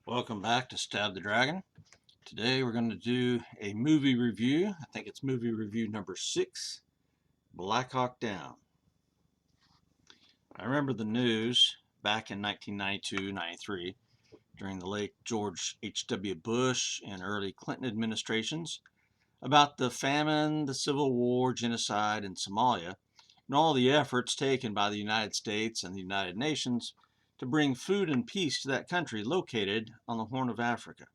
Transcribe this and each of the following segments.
Welcome back to Stab the Dragon. Today we're going to do a movie review. I think it's movie review number 6, Black Hawk Down. I remember the news back in 1992-93 during the late George H.W. Bush and early Clinton administrations about the famine, the Civil War, genocide in Somalia, and all the efforts taken by the United States and the United Nations to bring food and peace to that country located on the Horn of Africa.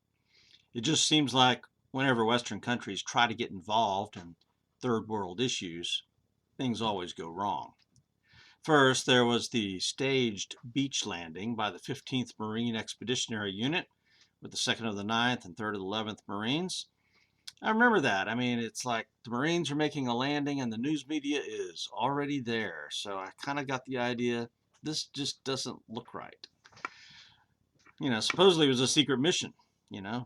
It just seems like whenever Western countries try to get involved in third world issues, things always go wrong. First, there was the staged beach landing by the 15th Marine Expeditionary Unit with the 2nd of the 9th and 3rd of the 11th Marines. I remember that. I mean, it's like the Marines are making a landing and the news media is already there. So I kind of got the idea this just doesn't look right. Supposedly it was a secret mission,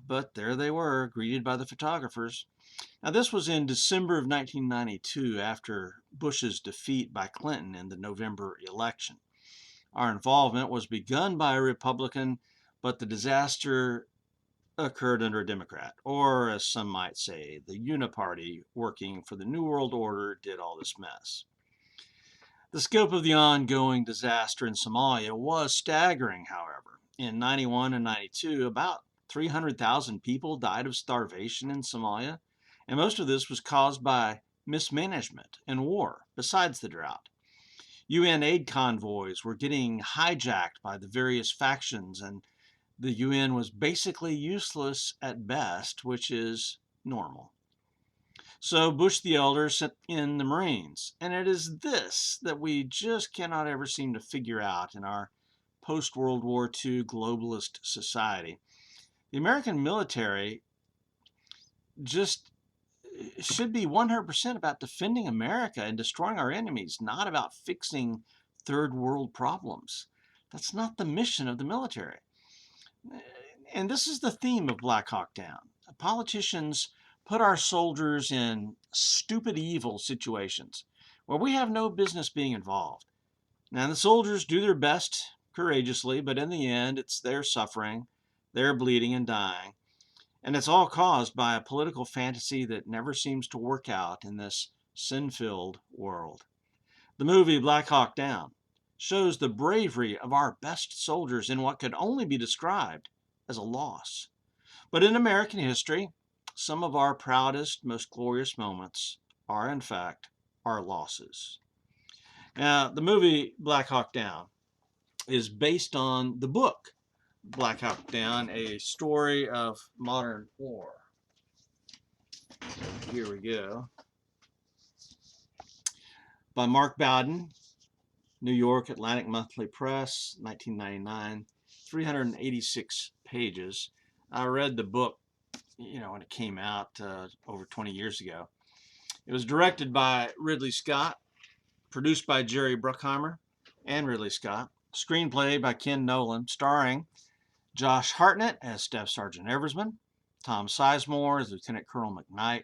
but there they were, greeted by the photographers. Now, this was in December of 1992 after Bush's defeat by Clinton in the November election. Our involvement was begun by a Republican, but the disaster occurred under a Democrat, or as some might say, the Uniparty working for the New World Order did all this mess. The scope of the ongoing disaster in Somalia was staggering, however. In 91 and 92, about 300,000 people died of starvation in Somalia, and most of this was caused by mismanagement and war, besides the drought. UN aid convoys were getting hijacked by the various factions, and the UN was basically useless at best, which is normal. So Bush the Elder sent in the Marines, and it is this that we just cannot ever seem to figure out in our post-World War II globalist society. The American military just should be 100% about defending America and destroying our enemies, not about fixing third world problems. That's not the mission of the military. And this is the theme of Black Hawk Down. Politicians put our soldiers in stupid evil situations where we have no business being involved. Now, the soldiers do their best courageously, but in the end, it's their suffering, their bleeding and dying, and it's all caused by a political fantasy that never seems to work out in this sin-filled world. The movie Black Hawk Down shows the bravery of our best soldiers in what could only be described as a loss. But in American history, some of our proudest, most glorious moments are, in fact, our losses. Now, the movie Black Hawk Down is based on the book Black Hawk Down, a story of modern war. So here we go. By Mark Bowden, New York, Atlantic Monthly Press, 1999, 386 pages. I read the book, when it came out over 20 years ago. It was directed by Ridley Scott, produced by Jerry Bruckheimer and Ridley Scott, screenplay by Ken Nolan, starring Josh Hartnett as Staff Sergeant Eversman, Tom Sizemore as Lieutenant Colonel McKnight,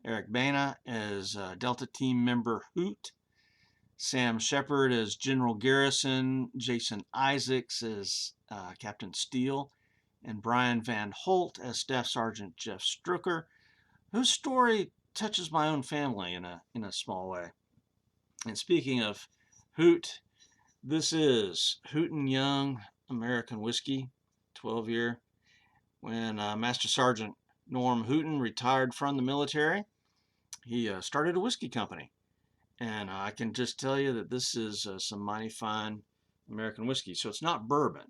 Eric Bana as Delta Team member Hoot, Sam Shepard as General Garrison, Jason Isaacs as Captain Steele, and Brian Van Holt as Staff Sergeant Jeff Strucker, whose story touches my own family in a small way. And speaking of Hoot, this is Hooten Young American Whiskey, 12-year. When Master Sergeant Norm Hooten retired from the military, he started a whiskey company. And I can just tell you that this is some mighty fine American whiskey. So it's not bourbon.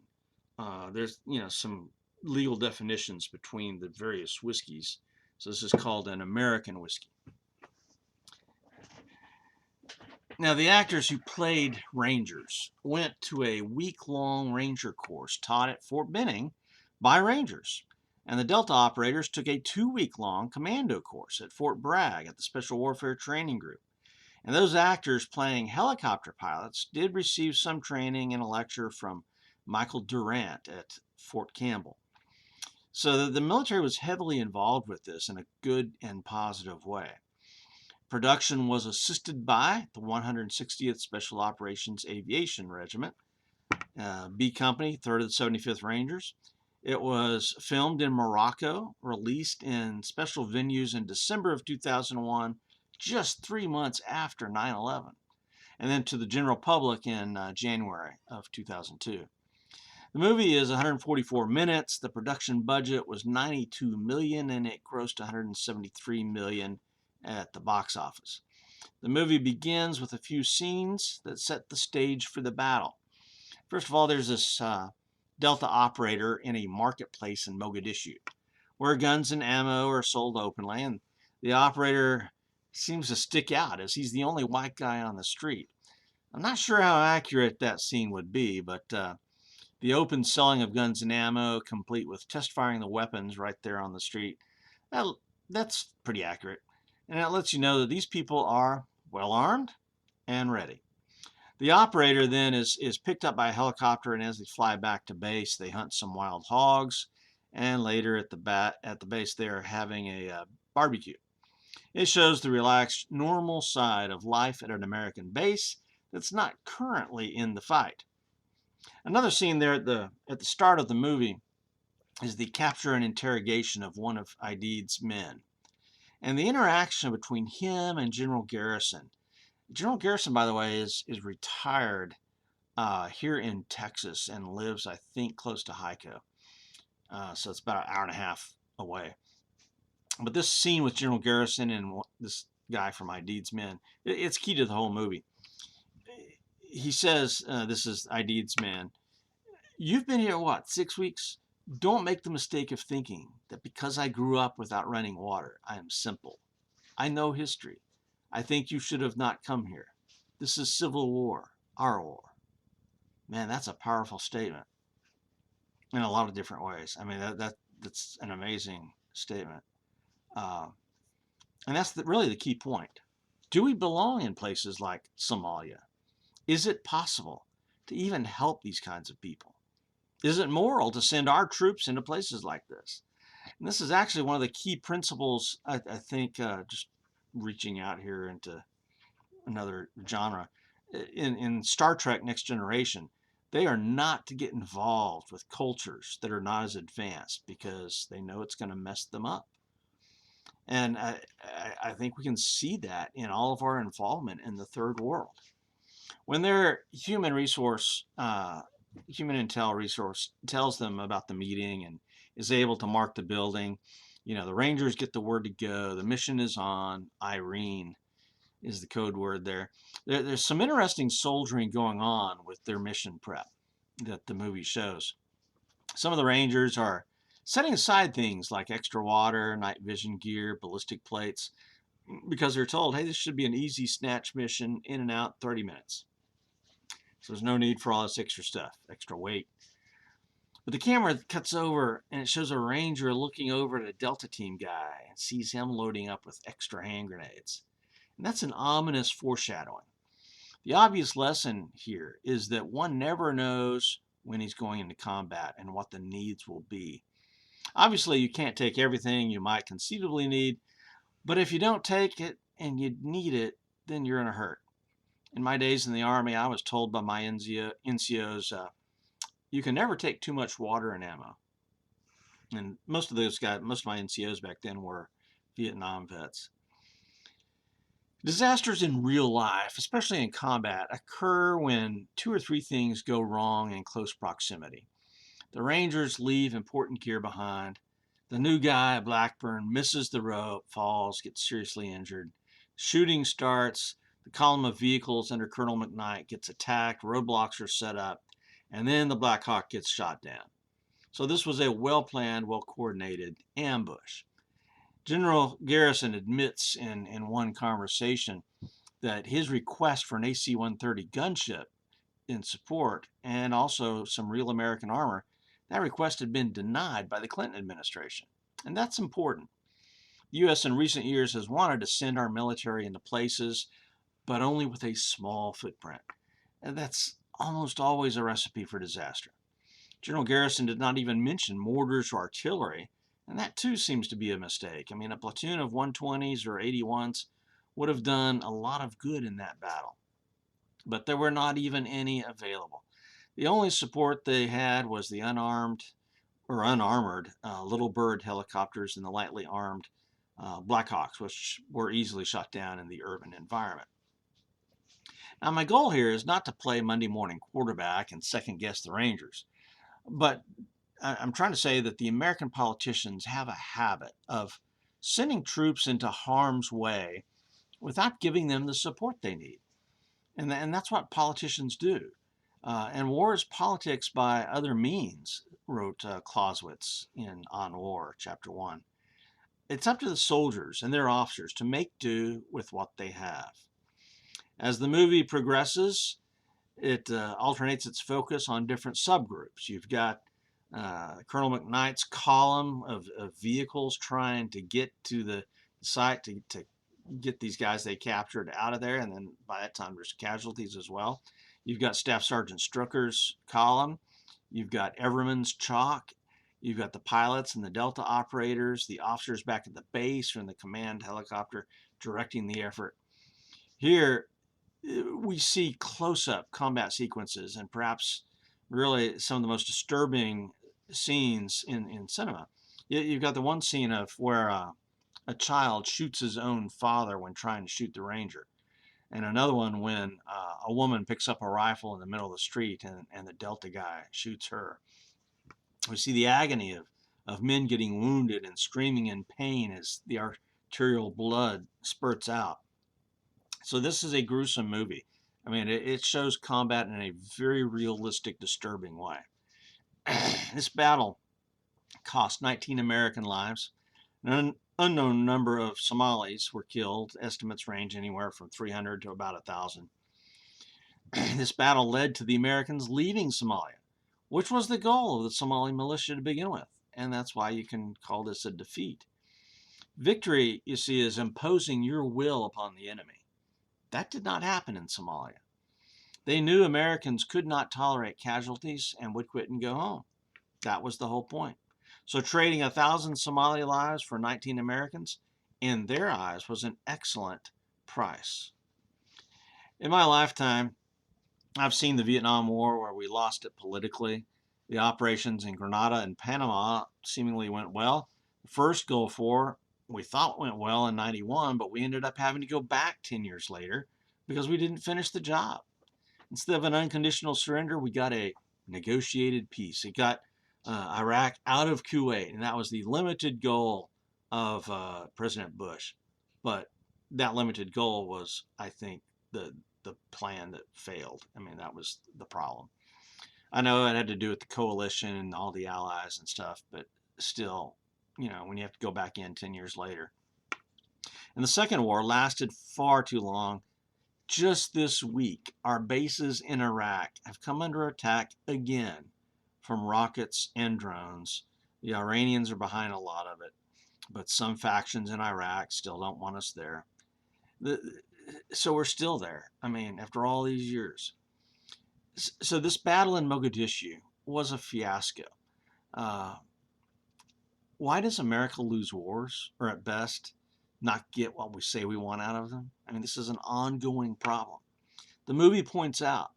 There's, some legal definitions between the various whiskeys. So this is called an American whiskey. Now, the actors who played Rangers went to a week-long Ranger course taught at Fort Benning by Rangers. And the Delta operators took a 2-week-long commando course at Fort Bragg at the Special Warfare Training Group. And those actors playing helicopter pilots did receive some training and a lecture from Michael Durant at Fort Campbell. So the military was heavily involved with this in a good and positive way. Production was assisted by the 160th Special Operations Aviation Regiment, B Company, 3rd of the 75th Rangers, It was filmed in Morocco, released in special venues in December of 2001, just 3 months after 9/11, and then to the general public in January of 2002. The movie is 144 minutes. The production budget was 92 million and it grossed 173 million at the box office. The movie begins with a few scenes that set the stage for the battle. First of all, there's this Delta operator in a marketplace in Mogadishu where guns and ammo are sold openly, and the operator seems to stick out as he's the only white guy on the street. I'm not sure how accurate that scene would be, but the open selling of guns and ammo, complete with test firing the weapons right there on the street, that's pretty accurate. And it lets you know that these people are well armed and ready. The operator then is picked up by a helicopter, and as they fly back to base, they hunt some wild hogs, and later at the base they are having a barbecue. It shows the relaxed, normal side of life at an American base that's not currently in the fight. Another scene there at the start of the movie is the capture and interrogation of one of Aidid's men, and the interaction between him and General Garrison. General Garrison, by the way, is retired here in Texas and lives, I think, close to IMHO. So it's about an hour and a half away. But this scene with General Garrison and this guy from Aidid's men, it's key to the whole movie. He says, this is Aidid's man, "You've been here, what, 6 weeks? Don't make the mistake of thinking that because I grew up without running water, I am simple. I know history. I think you should have not come here. This is civil war, our war." Man, that's a powerful statement in a lot of different ways. I mean, that's an amazing statement. Uh, and that's really the key point. Do we belong in places like Somalia? Is it possible to even help these kinds of people? Is it moral to send our troops into places like this? And this is actually one of the key principles, I think, just reaching out here into another genre. In Star Trek Next Generation, they are not to get involved with cultures that are not as advanced because they know it's going to mess them up. And I think we can see that in all of our involvement in the third world. When their human intel resource tells them about the meeting and is able to mark the building, the Rangers get the word to go. The mission is on. Irene is the code word there. There's some interesting soldiering going on with their mission prep that the movie shows. Some of the Rangers are setting aside things like extra water, night vision gear, ballistic plates, because they're told, hey, this should be an easy snatch mission, in and out, 30 minutes. So there's no need for all this extra stuff, extra weight. But the camera cuts over and it shows a Ranger looking over at a Delta Team guy and sees him loading up with extra hand grenades. And that's an ominous foreshadowing. The obvious lesson here is that one never knows when he's going into combat and what the needs will be. Obviously, you can't take everything you might conceivably need, but if you don't take it and you need it, then you're in a hurt. In my days in the Army, I was told by my NCOs, you can never take too much water and ammo. And most of my NCOs back then were Vietnam vets. Disasters in real life, especially in combat, occur when 2 or 3 things go wrong in close proximity. The Rangers leave important gear behind. The new guy at Blackburn misses the rope, falls, gets seriously injured. Shooting starts. The column of vehicles under Colonel McKnight gets attacked. Roadblocks are set up. And then the Black Hawk gets shot down. So this was a well-planned, well-coordinated ambush. General Garrison admits in one conversation that his request for an AC-130 gunship in support and also some real American armor, that request had been denied by the Clinton administration. And that's important. The U.S. in recent years has wanted to send our military into places, but only with a small footprint. And that's almost always a recipe for disaster. General Garrison did not even mention mortars or artillery, and that too seems to be a mistake. I mean, a platoon of 120s or 81s would have done a lot of good in that battle, but there were not even any available. The only support they had was the unarmed or unarmored Little Bird helicopters and the lightly armed Blackhawks, which were easily shot down in the urban environment. Now, my goal here is not to play Monday morning quarterback and second guess the Rangers, but I'm trying to say that the American politicians have a habit of sending troops into harm's way without giving them the support they need. And that's what politicians do. And war is politics by other means, wrote Clausewitz in On War, Chapter 1. It's up to the soldiers and their officers to make do with what they have. As the movie progresses, it alternates its focus on different subgroups. You've got Colonel McKnight's column of vehicles trying to get to the site to get these guys they captured out of there, and then by that time there's casualties as well. You've got Staff Sergeant Strucker's column. You've got Everman's chalk. You've got the pilots and the Delta operators, the officers back at the base from the command helicopter directing the effort. Here, we see close-up combat sequences and perhaps really some of the most disturbing scenes in cinema. You've got the one scene of where a child shoots his own father when trying to shoot the ranger, and another one when a woman picks up a rifle in the middle of the street and the Delta guy shoots her. We see the agony of men getting wounded and screaming in pain as the arterial blood spurts out. So this is a gruesome movie. I mean, it shows combat in a very realistic, disturbing way. This battle cost 19 American lives. An unknown number of Somalis were killed. Estimates range anywhere from 300 to about 1,000. This battle led to the Americans leaving Somalia, which was the goal of the Somali militia to begin with. And that's why you can call this a defeat. Victory, you see, is imposing your will upon the enemy. That did not happen in Somalia. They knew Americans could not tolerate casualties and would quit and go home. That was the whole point. So trading 1,000 Somali lives for 19 Americans, in their eyes, was an excellent price. In my lifetime, I've seen the Vietnam War where we lost it politically. The operations in Grenada and Panama seemingly went well. The first Gulf War we thought went well in 91, but we ended up having to go back 10 years later because we didn't finish the job. Instead of an unconditional surrender, we got a negotiated peace. It got Iraq out of Kuwait, and that was the limited goal of President Bush. But that limited goal was, I think, the plan that failed. I mean, that was the problem. I know it had to do with the coalition and all the allies and stuff, but still, you know, when you have to go back in 10 years later. And the second war lasted far too long. Just this week, our bases in Iraq have come under attack again from rockets and drones. The Iranians are behind a lot of it, but some factions in Iraq still don't want us there. So we're still there, I mean, after all these years. So this battle in Mogadishu was a fiasco. Why does America lose wars, or at best, not get what we say we want out of them? I mean, this is an ongoing problem. The movie points out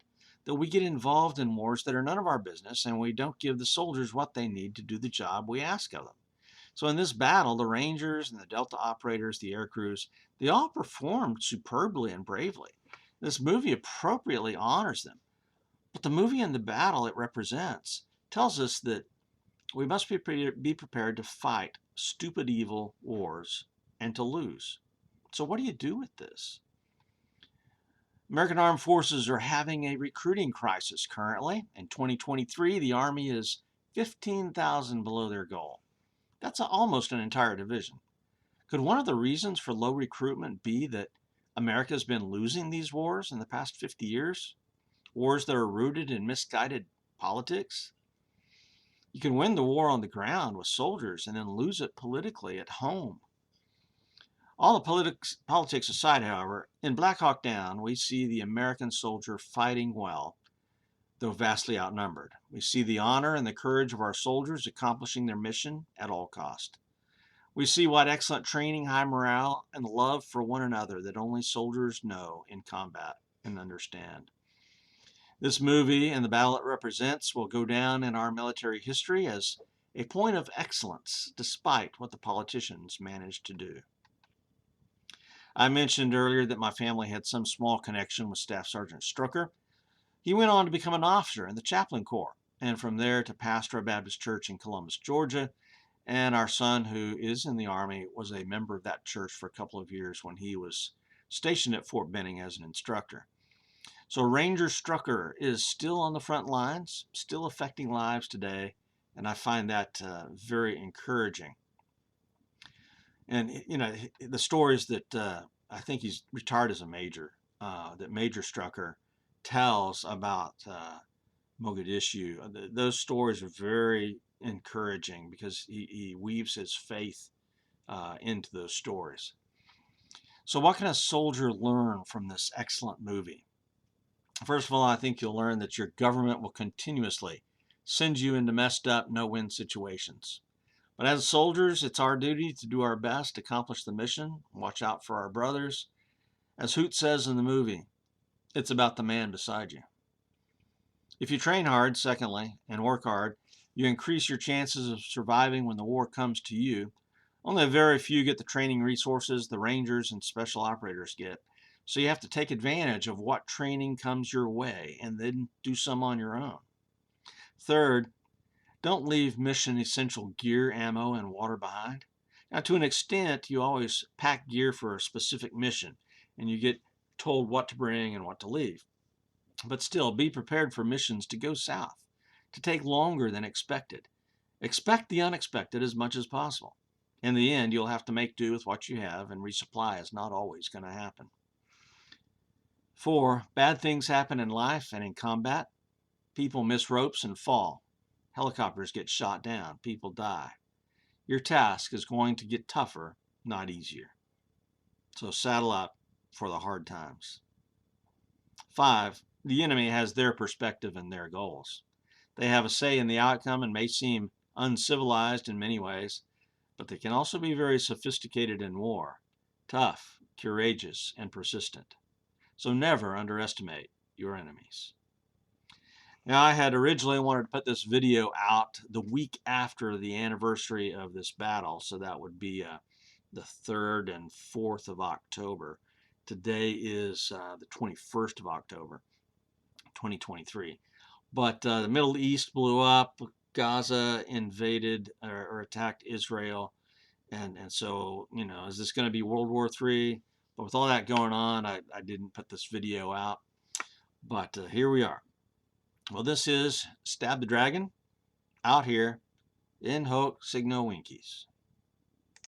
that we get involved in wars that are none of our business, and we don't give the soldiers what they need to do the job we ask of them. So in this battle, the Rangers and the Delta operators, the air crews, they all performed superbly and bravely. This movie appropriately honors them. But the movie and the battle it represents tells us that we must be prepared to fight stupid evil wars and to lose. So what do you do with this? American Armed Forces are having a recruiting crisis currently. In 2023, the Army is 15,000 below their goal. That's almost an entire division. Could one of the reasons for low recruitment be that America has been losing these wars in the past 50 years? Wars that are rooted in misguided politics? You can win the war on the ground with soldiers and then lose it politically at home. All the politics aside, however, in Black Hawk Down, we see the American soldier fighting well, though vastly outnumbered. We see the honor and the courage of our soldiers accomplishing their mission at all cost. We see what excellent training, high morale, and love for one another that only soldiers know in combat and understand. This movie and the battle it represents will go down in our military history as a point of excellence despite what the politicians managed to do. I mentioned earlier that my family had some small connection with Staff Sergeant Strucker. He went on to become an officer in the Chaplain Corps, and from there to pastor a Baptist church in Columbus, Georgia. And our son, who is in the Army, was a member of that church for a couple of years when he was stationed at Fort Benning as an instructor. So Ranger Strucker is still on the front lines, still affecting lives today, and I find that very encouraging. And the stories that I think he's retired as a major, that Major Strucker tells about Mogadishu. Those stories are very encouraging because he weaves his faith into those stories. So what can a soldier learn from this excellent movie? First of all, I think you'll learn that your government will continuously send you into messed up, no-win situations. But as soldiers, it's our duty to do our best to accomplish the mission, watch out for our brothers. As Hoot says in the movie, it's about the man beside you. If you train hard, secondly, and work hard, you increase your chances of surviving when the war comes to you. Only a very few get the training resources the Rangers and Special Operators get. So you have to take advantage of what training comes your way and then do some on your own. Third, don't leave mission essential gear, ammo, and water behind. Now, to an extent, you always pack gear for a specific mission, and you get told what to bring and what to leave. But still, be prepared for missions to go south, to take longer than expected. Expect the unexpected as much as possible. In the end, you'll have to make do with what you have, and resupply is not always going to happen. 4, bad things happen in life and in combat. People miss ropes and fall. Helicopters get shot down. People die. Your task is going to get tougher, not easier. So saddle up for the hard times. 5, the enemy has their perspective and their goals. They have a say in the outcome and may seem uncivilized in many ways, but they can also be very sophisticated in war, tough, courageous, and persistent. So never underestimate your enemies. Now, I had originally wanted to put this video out the week after the anniversary of this battle, so that would be the 3rd and 4th of October. Today is the 21st of October, 2023. But the Middle East blew up, Gaza invaded or attacked Israel, and so, is this going to be World War III? But with all that going on, I didn't put this video out. But here we are. Well, this is Stab the Dragon out here in Hoke Signo Winkies.